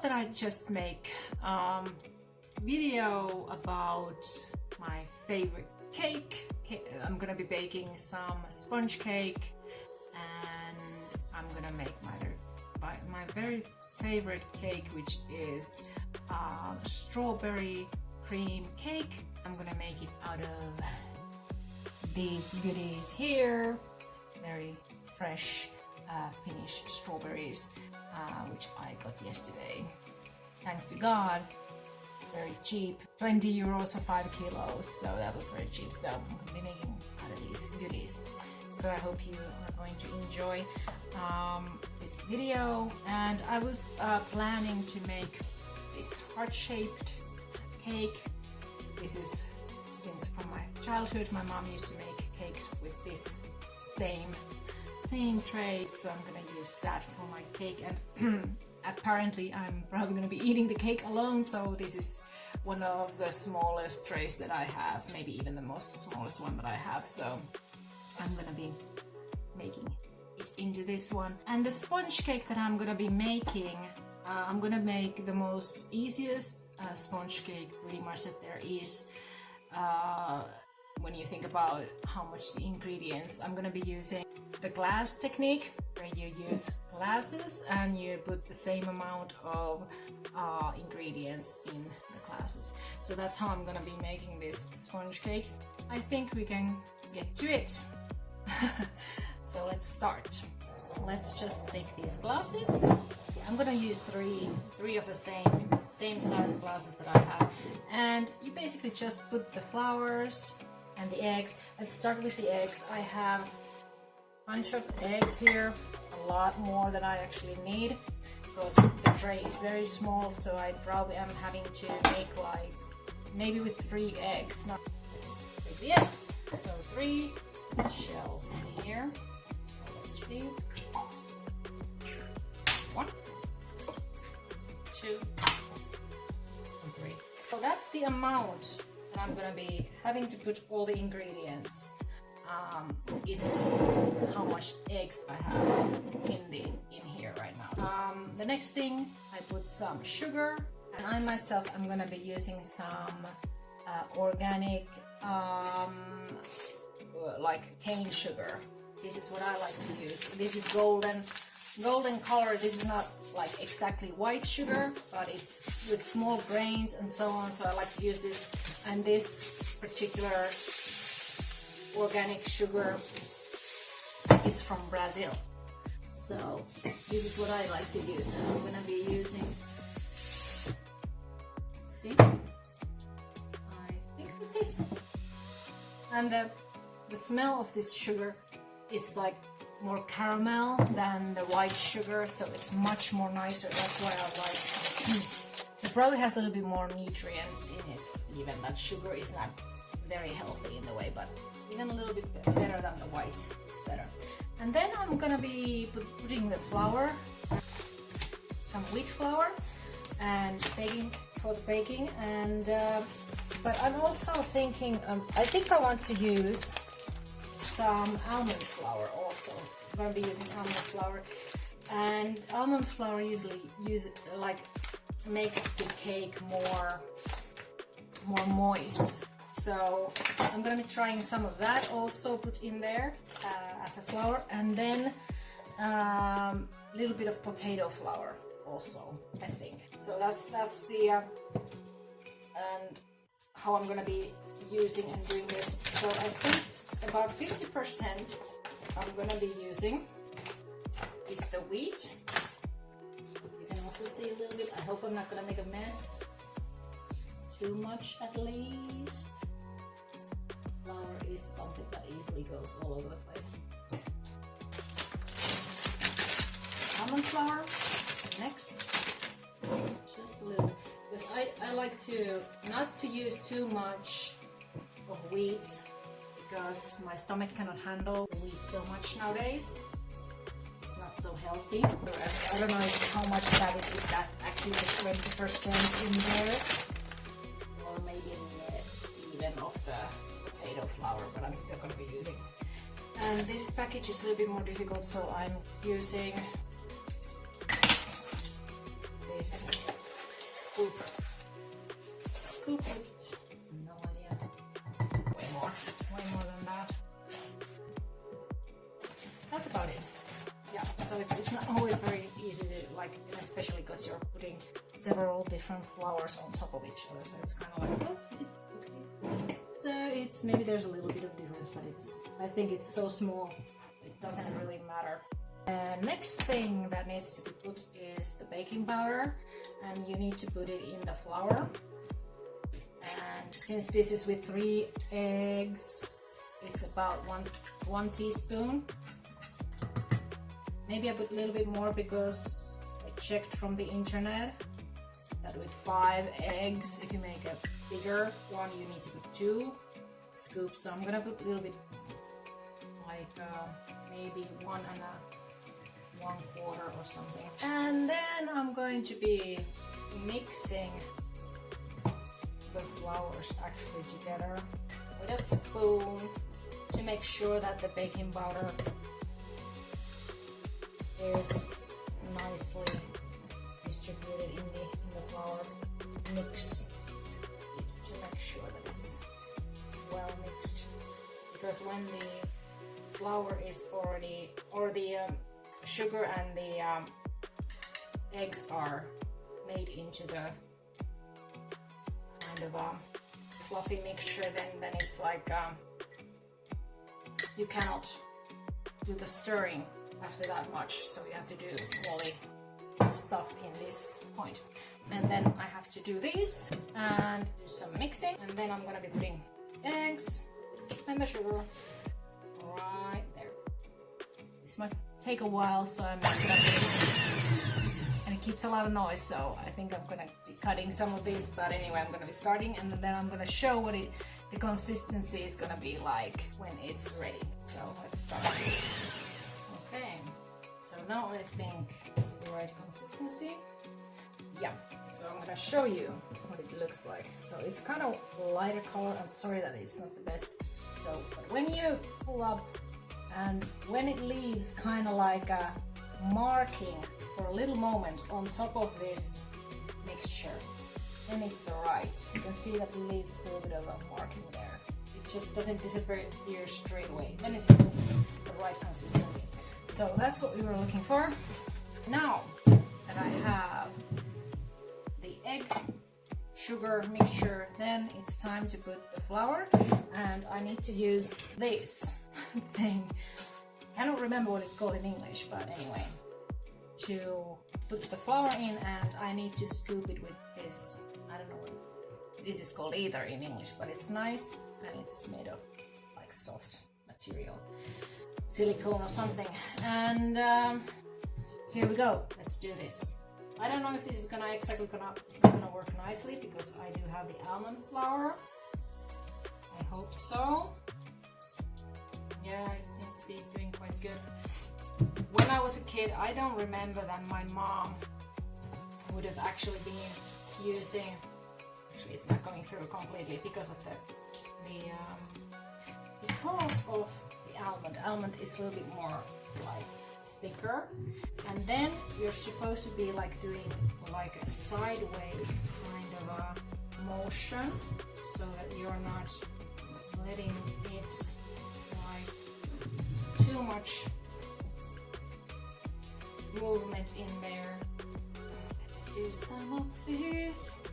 that I'd just make video about my favorite cake. I'm gonna be baking some sponge cake, and I'm gonna make my very favorite cake, which is strawberry cream cake. I'm gonna make it out of these goodies here, very fresh Finnish strawberries, which I got yesterday. Thanks to God, very cheap, 20 euros for 5 kilos, so that was very cheap. So I'm gonna be making out of these goodies. So I hope you are going to enjoy this video. And I was planning to make this heart-shaped cake. This is since from my childhood. My mom used to make cakes with this same tray, so I'm gonna use that for my cake. And apparently I'm probably gonna be eating the cake alone, so this is one of the smallest trays that I have, maybe even the smallest one that I have. So I'm gonna be making it into this one. And the sponge cake that I'm gonna be making, I'm gonna make the most easiest sponge cake pretty much that there is. When you think about how much the ingredients, I'm gonna be using the glass technique, where you use glasses and you put the same amount of ingredients in the glasses. So that's how I'm gonna be making this sponge cake. I think we can get to it. So let's start. Let's just take these glasses. I'm gonna use three of the same size glasses that I have, and you basically just put the flours and the eggs. Let's start with the eggs. I have a bunch of eggs here, a lot more than I actually need, because the tray is very small, so I probably am having to make like maybe with 3 eggs, not with the eggs. So 3 shells in here. So let's see. 1, 2, and 3. So that's the amount that I'm gonna be having to put all the ingredients. Is how much eggs I have in here right now. The next thing, I put some sugar, and I myself am gonna be using some organic like cane sugar. This is what I like to use. This is golden color. This is not like exactly white sugar, but it's with small grains and so on, so I like to use this. And this particular organic sugar is from Brazil, so this is what I like to use, and I'm gonna be using, see, I think that's it. And the smell of this sugar is like more caramel than the white sugar, so it's much more nicer. That's why I like it. It probably has a little bit more nutrients in it, even that sugar is not very healthy in the way, but even a little bit better than the white, it's better. And then I'm gonna be putting the flour, some wheat flour, and baking for the baking. And but I'm also thinking, I think I want to use some almond flour also. I'm gonna be using almond flour, and almond flour usually makes the cake more moist. So I'm gonna be trying some of that also put in there as a flour, and then a little bit of potato flour also, I think. So that's the and how I'm gonna be using and doing this. So I think about 50% I'm gonna be using is the wheat. You can also see a little bit. I hope I'm not gonna make a mess. Too much at least. Flour is something that easily goes all over the place. Almond flour next. Just a little, because I like to not to use too much of wheat, because my stomach cannot handle wheat so much nowadays. It's not so healthy. I don't know how much that is that actually the 20% in there, or maybe less even of the potato flour, but I'm still going to be using. And this package is a little bit more difficult, so I'm using this scoop it. No idea. Way more than that. That's about it. Yeah, so it's not always very easy to, like, especially because you're putting several different flours on top of each other, so it's kind of like, oh, is it okay? So it's, maybe there's a little bit of difference, but I think it's so small, it doesn't really matter. Next thing that needs to be put is the baking powder, and you need to put it in the flour. And since this is with 3 eggs, it's about one teaspoon. Maybe I put a little bit more because I checked from the internet that with 5 eggs, if you make a bigger one, you need to put 2 scoops. So I'm gonna put a little bit, like maybe 1 1/4 or something. And then I'm going to be mixing the flours actually together with a spoon to make sure that the baking powder is nicely distributed in the flour. Mix it to make sure that it's well mixed, because when the flour is already, or the sugar and the eggs are made into the kind of a fluffy mixture, then it's like you cannot do the stirring after that much, so you have to do all the stuff in this point. And then I have to do this and do some mixing, and then I'm gonna be putting eggs and the sugar right there. This might take a while, so I'm not gonna be, and it keeps a lot of noise, so I think I'm gonna be cutting some of this, but anyway, I'm gonna be starting, and then I'm gonna show what the consistency is gonna be like when it's ready. So let's start. Okay, so now I think it's the right consistency. Yeah, so I'm gonna show you what it looks like. So it's kind of lighter color. I'm sorry that it's not the best. So but when you pull up and when it leaves kind of like a marking for a little moment on top of this mixture, then it's the right. You can see that it leaves a little bit of a marking there. It just doesn't disappear here straight away. Then it's the right consistency. So that's what we were looking for. Now that I have the egg sugar mixture, then it's time to put the flour, and I need to use this thing. I don't remember what it's called in English, but anyway, to put the flour in, and I need to scoop it with this. I don't know what this is called either in English, but it's nice and it's made of like soft material, silicone or something. And here we go. Let's do this. I don't know if this is gonna work nicely, because I do have the almond flour. I hope so. Yeah, it seems to be doing quite good. When I was a kid, I don't remember that my mom would have actually been using. Actually, it's not going through completely because of the almond. Almond is a little bit more like thicker, and then you're supposed to be like doing like a sideways kind of a motion, so that you're not letting it like too much movement in there. Let's do some of this.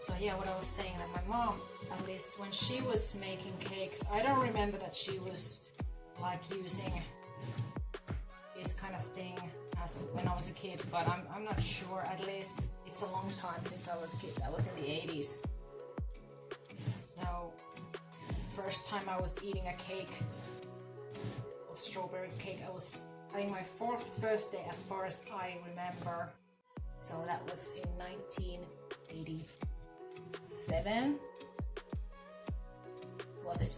So yeah, what I was saying, that my mom, at least when she was making cakes, I don't remember that she was like using this kind of thing as when I was a kid, but I'm not sure. At least it's a long time since I was a kid. That was in the 80s. So first time I was eating a cake, of strawberry cake, I was having my 4th birthday as far as I remember. So that was in 1987. Was it?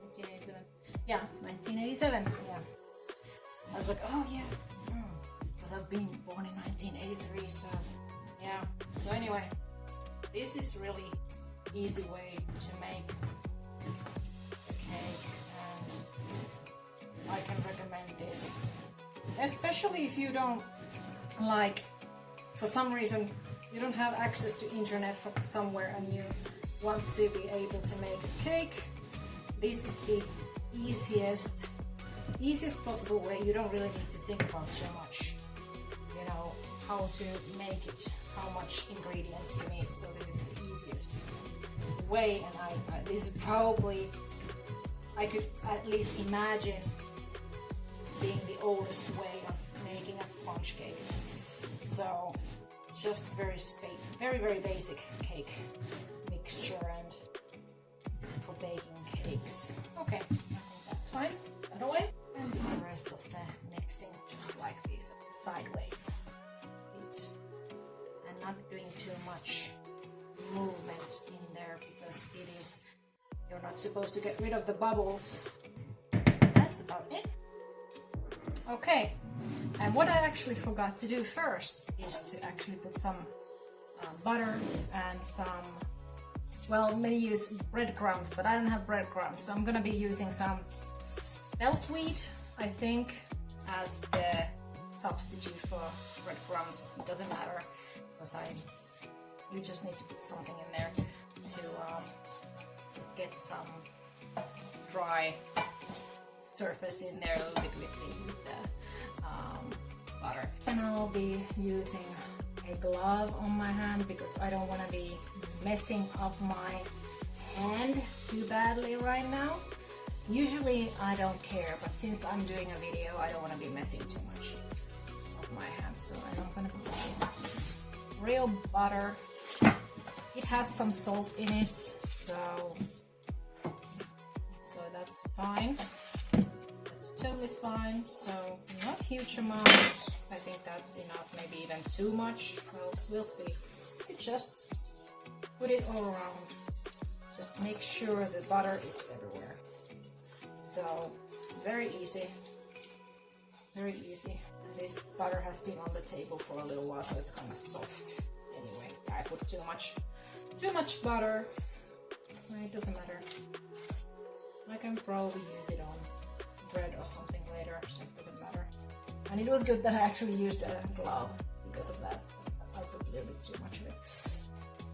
1987. Yeah, 1987. Yeah. I was like, oh yeah, because I've been born in 1983, so yeah. So anyway, this is really easy way to make a cake, and I can recommend this, especially if you don't like, for some reason you don't have access to internet from somewhere and you want to be able to make a cake, this is the easiest possible way. You don't really need to think about too much, you know, how to make it, how much ingredients you need. So this is the easiest way, and this is probably, I could at least imagine being the oldest way of making a sponge cake. So just very basic cake mixture and for baking cakes. Okay, I think that's fine. That away. And do the rest of the mixing just like this, sideways. And not doing too much movement in there because you're not supposed to get rid of the bubbles. That's about it. Okay, and what I actually forgot to do first is to actually put some butter and some, well, many use breadcrumbs, but I don't have breadcrumbs, so I'm gonna be using some LiQWYD, I think, as the substitute for breadcrumbs. It doesn't matter, because you just need to put something in there to just get some dry surface in there a little bit with the butter. And I'll be using a glove on my hand because I don't want to be messing up my hand too badly right now. Usually I don't care, but since I'm doing a video, I don't want to be messing too much of my hands, so I'm gonna put real butter. It has some salt in it, so that's fine. That's totally fine. So not huge amounts. I think that's enough. Maybe even too much. Well, we'll see. You just put it all around. Just make sure the butter is everywhere. So very easy. Very easy. This butter has been on the table for a little while, so it's kind of soft. Anyway, I put too much butter. It doesn't matter. I can probably use it on bread or something later, so it doesn't matter. And it was good that I actually used a glove because of that. I put a little bit too much of it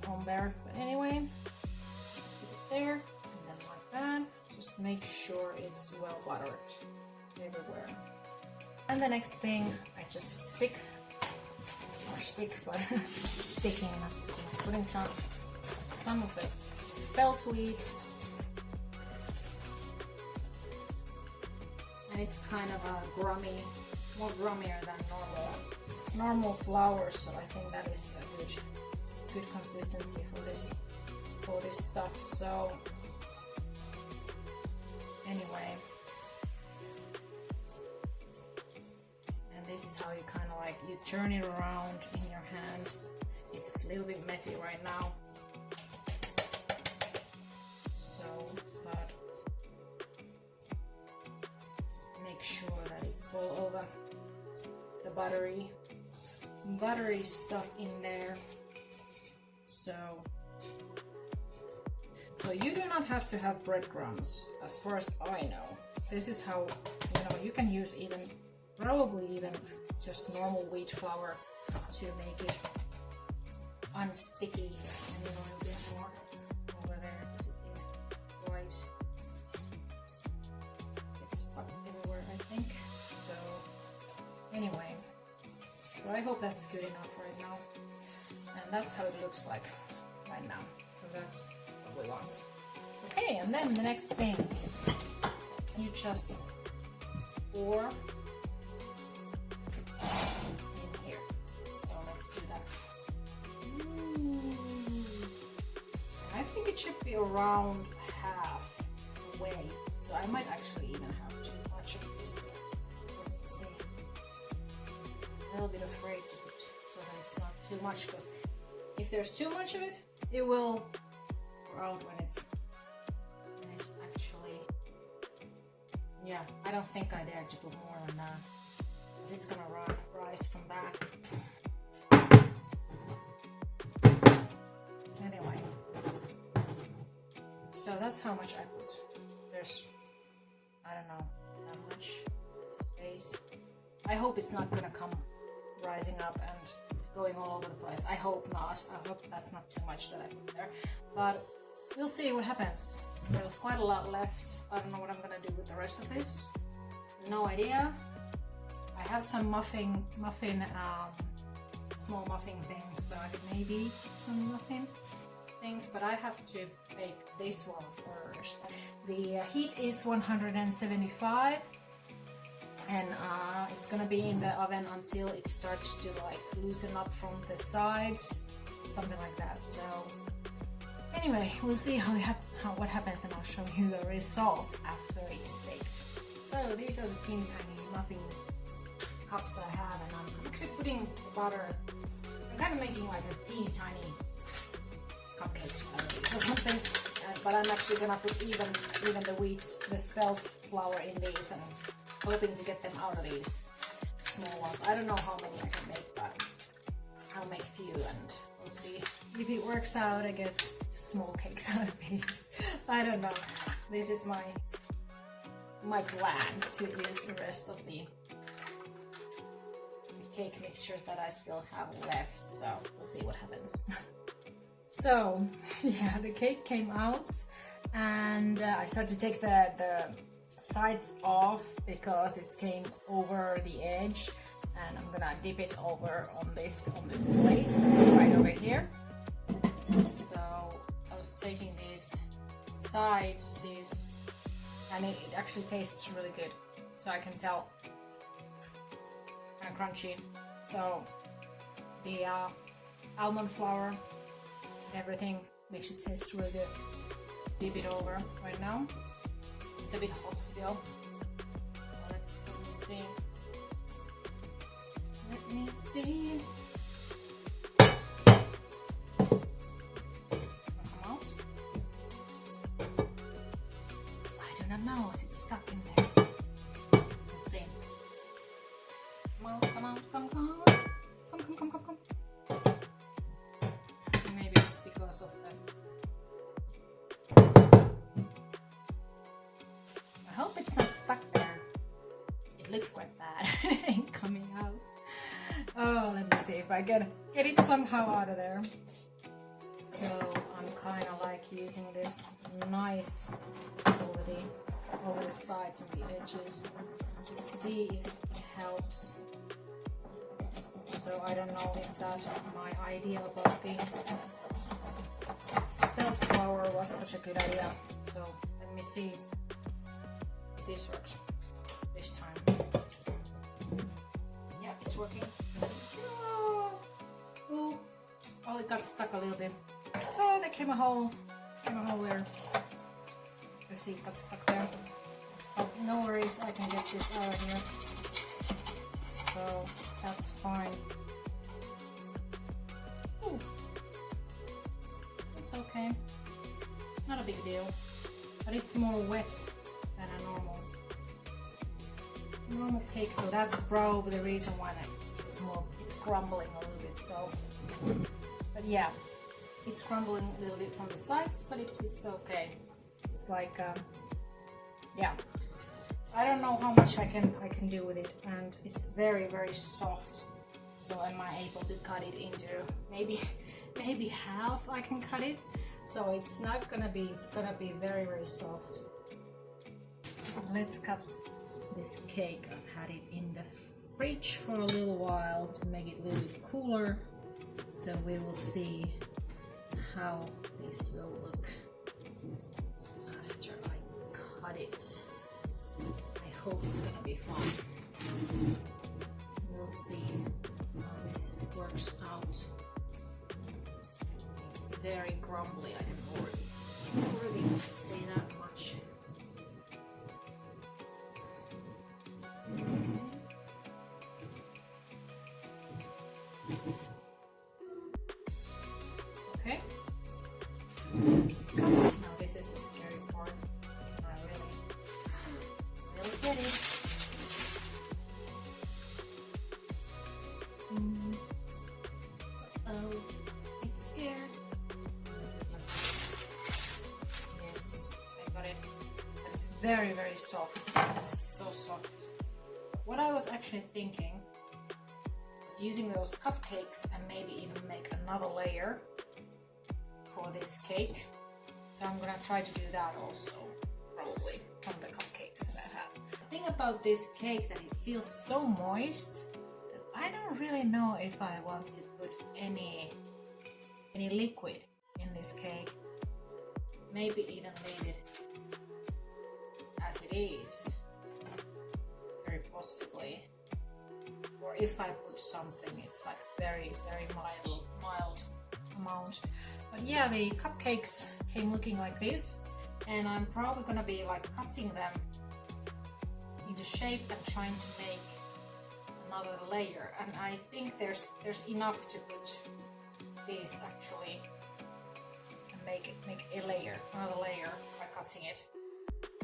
on there. But anyway, just put it there, and then like that. Just make sure it's well buttered everywhere. And the next thing, I just sticking, not sticking, putting some of the spelt wheat. And it's kind of a more grummier than normal flour, so I think that is a good consistency for this stuff. So anyway, and this is how you kind of like, you turn it around in your hand. It's a little bit messy right now, so but make sure that it's all over the buttery stuff in there. So you do not have to have breadcrumbs, as far as I know. This is how, you can use probably even just normal wheat flour to make it unsticky. And a little bit more over there. Is it in white? It's stuck everywhere, I think. So anyway, so I hope that's good enough right now. And that's how it looks like right now. So that's what we want. Okay, and then the next thing, you just pour in here. So let's do that. I think it should be around half the way. So I might actually even have too much of this. Let's see. A little bit afraid to put so that it's not too much, because if there's too much of it, it will pour out when it's actually, yeah, I don't think I dare to put more than that, because it's gonna rise from back. Anyway, so that's how much I put. There's, I don't know, that much space. I hope it's not gonna come rising up and going all over the place. I hope not. I hope that's not too much that I put there. But we'll see what happens. There was quite a lot left. I don't know what I'm gonna do with the rest of this. No idea. I have some small muffin things, so I can maybe some muffin things, but I have to bake this one first. The heat is 175, and it's gonna be in the oven until it starts to like loosen up from the sides, something like that. So anyway, we'll see what happens, and I'll show you the result after it's baked. So these are the teeny tiny muffin cups I have, and I'm actually putting the butter. I'm kind of making like a teeny tiny cupcakes out of these or something, but I'm actually gonna put even the spelt flour in these, and hoping to get them out of these small ones. I don't know how many I can make, but I'll make a few, and we'll see if it works out. I get small cakes out of these. I don't know. This is my plan to use the rest of the cake mixture that I still have left, so we'll see what happens. So yeah, the cake came out, and I started to take the sides off because it came over the edge, and I'm gonna dip it over on this plate. It's right over here. So I was taking these sides, and it actually tastes really good. So I can tell, kind of crunchy. So the almond flour, everything makes it taste really good. Dip it over right now. It's a bit hot still. Let me see. Let me see. Come out. I do not know. Is it stuck in there? We'll see. Come out, come out, come. Maybe it's because of the... I hope it's not stuck there. It looks quite bad. It ain't coming out. Oh, let me see if I get it somehow out of there. So I'm kind of like using this knife over the sides and the edges to see if it helps. So I don't know if that's my idea about the spelt flour was such a good idea. So let me see if this works this time. Yeah, it's working. Oh, it got stuck a little bit. Oh, there came a hole. There. Let's see, it got stuck there. Oh, no worries, I can get this out of here. So that's fine. Ooh. It's okay. Not a big deal. But it's more wet than a normal cake, so that's probably the reason why it's crumbling a little bit. So, but yeah, it's crumbling a little bit from the sides, but it's okay. It's like yeah, I don't know how much I can do with it, and it's very soft. So am I able to cut it into maybe half? I can cut it, so it's gonna be very soft. Let's cut this cake. I've had it in the fridge for a little while to make it a little bit cooler, so we will see how this will look after I cut it. I hope it's gonna be fun. We'll see how this works out. It's very crumbly. I can already say that much. Okay, it's cut. Now this is the scary part. I really get it. Oh, it's scared. Yes, I got it. But it's very soft. It's so soft. What I was actually thinking was using those cupcakes and maybe even make another layer for this cake. So I'm gonna try to do that also, probably from the cupcakes that I have. The thing about this cake that it feels so moist that I don't really know if I want to put any liquid in this cake. Maybe even leave it as it is, very possibly. Or if I put something, it's like very mild amount. But yeah, the cupcakes came looking like this, and I'm probably gonna be like cutting them into shape and trying to make another layer. And I think there's enough to put this actually and make a layer, another layer by cutting it.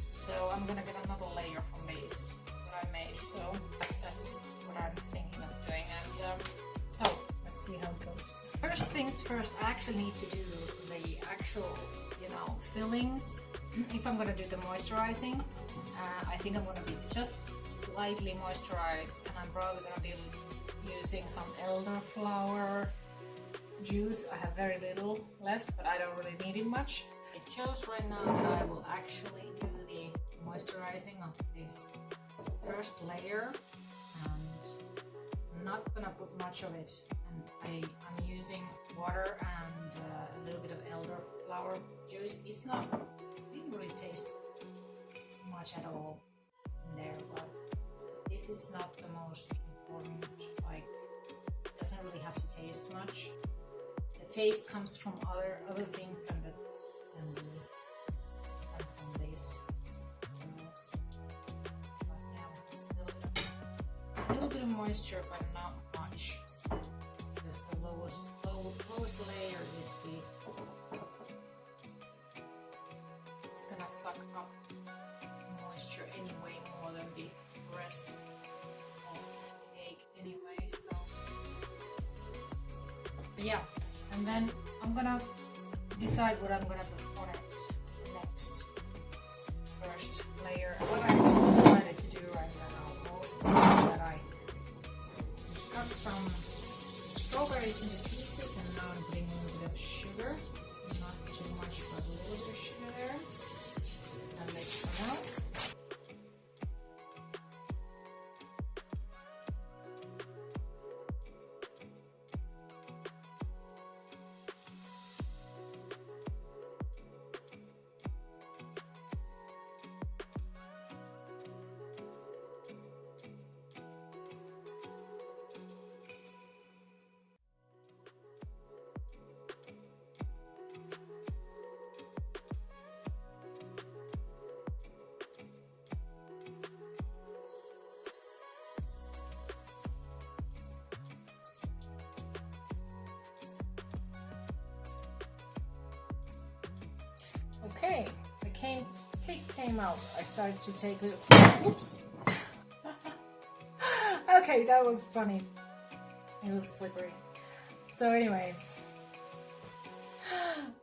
So I'm gonna get another layer from these that I made. So that's what I'm thinking of doing. And so let's see how it goes. First things first, I actually need to do the actual, fillings. If I'm gonna do the moisturizing, I think I'm gonna be just slightly moisturized, and I'm probably gonna be using some elderflower juice. I have very little left, but I don't really need it much. I chose right now that I will actually do the moisturizing of this first layer, and I'm not gonna put much of it. And I'm using water and a little bit of elderflower juice. It didn't really taste much at all in there, but this is not the most important. Like, it doesn't really have to taste much. The taste comes from other things and from this. So, but yeah, a little bit of moisture, but not much. Just the lowest layer is it's gonna suck up moisture anyway more than the rest of the cake anyway. So yeah, and then I'm gonna decide what I'm gonna put on it next. First layer. What I decided to do right now also is that I got some strawberries into pieces, and now I'm putting a little bit of sugar. Not too much, but a little bit of sugar there. And this come out. Okay, the cake came out. I started to take it. Oops. Okay, that was funny. It was slippery. So anyway,